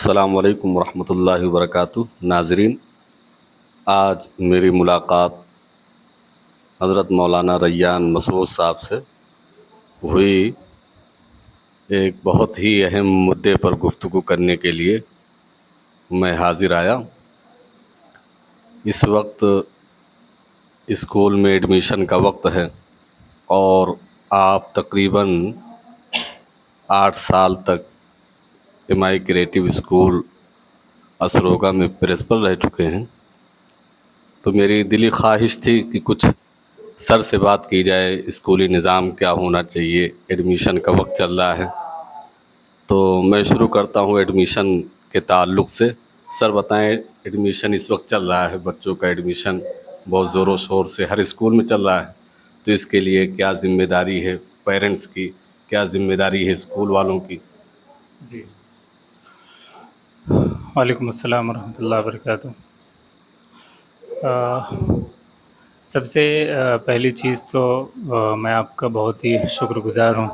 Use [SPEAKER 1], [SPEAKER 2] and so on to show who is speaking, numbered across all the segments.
[SPEAKER 1] السلام علیکم ورحمۃ اللہ وبرکاتہ۔ ناظرین، آج میری ملاقات حضرت مولانا ریان مسعود صاحب سے ہوئی ایک بہت ہی اہم مدعے پر گفتگو کرنے کے لیے میں حاضر آیا۔ اس وقت اسکول میں ایڈمیشن کا وقت ہے اور آپ تقریباً 8 سال تک ایم آئی کریٹو اسکول اسروگا میں پرنسپل رہ چکے ہیں، تو میری دلی خواہش تھی کہ کچھ سر سے بات کی جائے، اسکولی نظام کیا ہونا چاہیے، ایڈمیشن کا وقت چل رہا ہے۔ تو میں شروع کرتا ہوں ایڈمیشن کے تعلق سے۔ سر بتائیں، ایڈمیشن اس وقت چل رہا ہے، بچوں کا ایڈمیشن بہت زور و شور سے ہر اسکول میں چل رہا ہے، تو اس کے لیے کیا ذمہ داری ہے پیرنٹس کی، کیا ذمہ داری ہے اسکول والوں کی؟
[SPEAKER 2] جی، وعلیکم السلام ورحمۃ اللہ وبرکاتہ۔ سب سے پہلی چیز تو میں آپ کا بہت ہی شکر گزار ہوں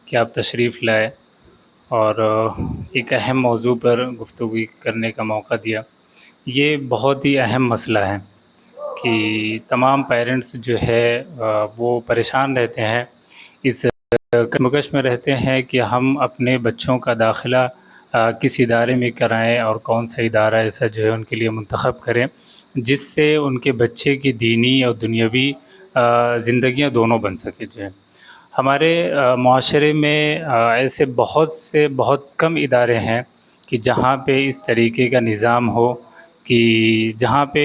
[SPEAKER 2] کہ آپ تشریف لائے اور ایک اہم موضوع پر گفتگو کرنے کا موقع دیا۔ یہ بہت ہی اہم مسئلہ ہے کہ تمام پیرنٹس جو ہے وہ پریشان رہتے ہیں، اس کشمکش میں رہتے ہیں کہ ہم اپنے بچوں کا داخلہ کس ادارے میں کرائیں اور کون سا ادارہ ایسا جو ہے ان کے لیے منتخب کریں جس سے ان کے بچے کی دینی اور دنیاوی زندگیاں دونوں بن سکے۔ جو ہے ہمارے معاشرے میں ایسے بہت کم ادارے ہیں کہ جہاں پہ اس طریقے کا نظام ہو، کہ جہاں پہ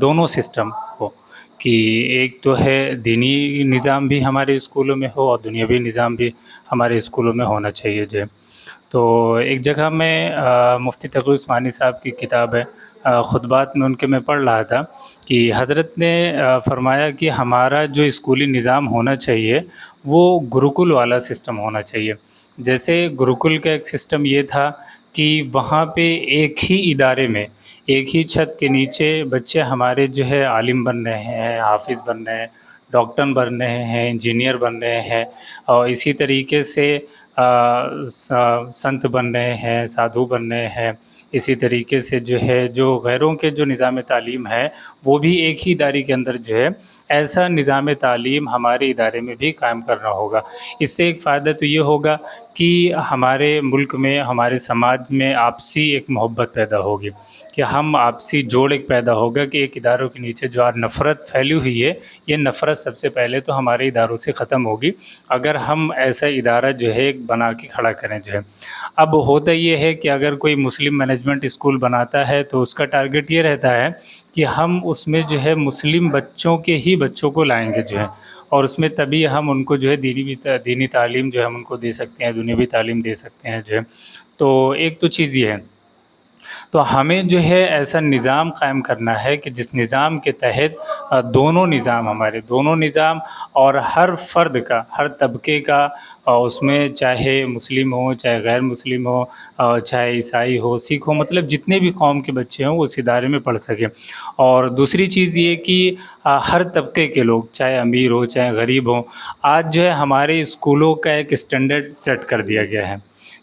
[SPEAKER 2] دونوں سسٹم ہو، کہ ایک تو ہے دینی نظام بھی ہمارے اسکولوں میں ہو اور دنیاوی نظام بھی ہمارے اسکولوں میں ہونا چاہیے۔ جو ہے تو ایک جگہ میں مفتی تقی عثمانی صاحب کی کتاب ہے خطبات میں، ان کے میں پڑھ رہا تھا کہ حضرت نے فرمایا کہ ہمارا جو اسکولی نظام ہونا چاہیے وہ گروکل والا سسٹم ہونا چاہیے۔ جیسے گروکل کا ایک سسٹم یہ تھا کہ وہاں پہ ایک ہی ادارے میں، ایک ہی چھت کے نیچے بچے ہمارے جو ہے عالم بن رہے ہیں، حافظ بن رہے ہیں، ڈاکٹر بن رہے ہیں، انجینئر بن رہے ہیں، اور اسی طریقے سے سنت بن رہے ہیں، سادھو بن رہے ہیں۔ اسی طریقے سے جو ہے جو غیروں کے جو نظام تعلیم ہے وہ بھی ایک ہی ادارے کے اندر جو ہے ایسا نظام تعلیم ہمارے ادارے میں بھی قائم کرنا ہوگا۔ اس سے ایک فائدہ تو یہ ہوگا کہ ہمارے ملک میں، ہمارے سماج میں آپسی ایک محبت پیدا ہوگی، کہ ہم آپسی جوڑ ایک پیدا ہوگا کہ ایک اداروں کے نیچے جو آج نفرت پھیلی ہوئی ہے، یہ نفرت سب سے پہلے تو ہمارے اداروں سے ختم ہوگی اگر ہم ایسا ادارہ جو ہے ایک بنا کے کھڑا کریں۔ جو ہے اب ہوتا یہ ہے کہ اگر کوئی مسلم مینجمنٹ اسکول بناتا ہے تو اس کا ٹارگٹ یہ رہتا ہے کہ ہم اس میں جو ہے مسلم بچوں کے ہی بچوں کو لائیں گے، جو ہے اور اس میں تبھی ہم ان کو جو ہے دینی تعلیم جو ہے ہم ان کو دے سکتے ہیں، دنیاوی تعلیم دے سکتے ہیں۔ جو ہے تو ایک تو چیز یہ ہے، تو ہمیں جو ہے ایسا نظام قائم کرنا ہے کہ جس نظام کے تحت دونوں نظام، ہمارے دونوں نظام اور ہر فرد کا، ہر طبقے کا، اس میں چاہے مسلم ہو، چاہے غیر مسلم ہو، چاہے عیسائی ہو، سکھ ہو، مطلب جتنے بھی قوم کے بچے ہوں وہ اس ادارے میں پڑھ سکیں۔ اور دوسری چیز یہ کہ ہر طبقے کے لوگ، چاہے امیر ہو چاہے غریب ہو، آج جو ہے ہمارے اسکولوں کا ایک اسٹینڈرڈ سیٹ کر دیا گیا ہے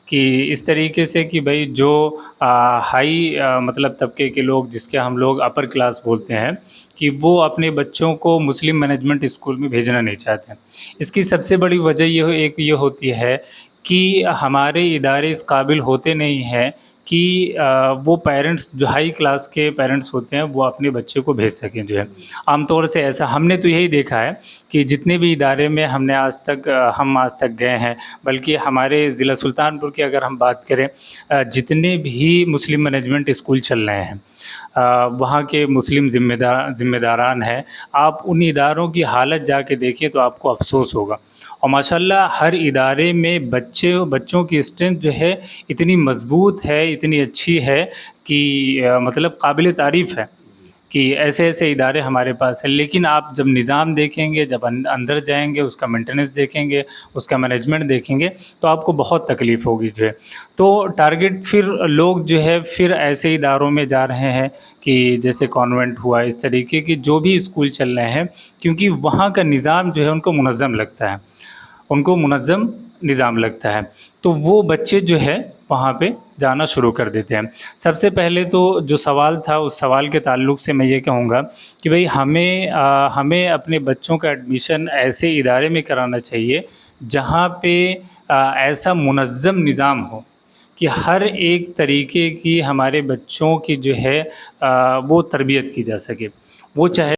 [SPEAKER 2] کہ اس طریقے سے کہ بھئی جو ہائی مطلب طبقے کے لوگ، جس کے ہم لوگ اپر کلاس بولتے ہیں، کہ وہ اپنے بچوں کو مسلم مینجمنٹ اسکول میں بھیجنا نہیں چاہتے ہیں۔ اس کی سب سے بڑی وجہ یہ ہوتی ہے کہ ہمارے ادارے اس قابل ہوتے نہیں ہیں کہ وہ پیرنٹس جو ہائی کلاس کے پیرنٹس ہوتے ہیں وہ اپنے بچے کو بھیج سکیں۔ جو ہے عام طور سے ایسا ہم نے تو یہی دیکھا ہے کہ جتنے بھی ادارے میں ہم آج تک گئے ہیں، بلکہ ہمارے ضلع سلطان پور کی اگر ہم بات کریں، جتنے بھی مسلم مینجمنٹ اسکول چل رہے ہیں، وہاں کے مسلم ذمہ داران ہیں، آپ ان اداروں کی حالت جا کے دیکھیں تو آپ کو افسوس ہوگا۔ اور ماشاءاللہ ہر ادارے میں بچوں کی اسٹرینتھ جو ہے اتنی مضبوط ہے، اتنی اچھی ہے کہ مطلب قابل تعریف ہے کہ ایسے ادارے ہمارے پاس ہیں۔ لیکن آپ جب نظام دیکھیں گے، جب اندر جائیں گے، اس کا مینٹیننس دیکھیں گے، اس کا مینجمنٹ دیکھیں گے، تو آپ کو بہت تکلیف ہوگی۔ جو ہے تو ٹارگٹ پھر لوگ جو ہے پھر ایسے اداروں میں جا رہے ہیں کہ جیسے کانوینٹ ہوا، اس طریقے کے جو بھی اسکول چل رہے ہیں، کیونکہ وہاں کا نظام جو ہے ان کو منظم لگتا ہے، ان کو منظم نظام لگتا ہے، تو وہ بچے جو ہے وہاں پہ جانا شروع کر دیتے ہیں۔ سب سے پہلے تو جو سوال تھا اس سوال کے تعلق سے میں یہ کہوں گا کہ بھئی ہمیں اپنے بچوں کا ایڈمیشن ایسے ادارے میں کرانا چاہیے جہاں پہ ایسا منظم نظام ہو کہ ہر ایک طریقے کی ہمارے بچوں کی جو ہے وہ تربیت کی جا سکے، وہ چاہے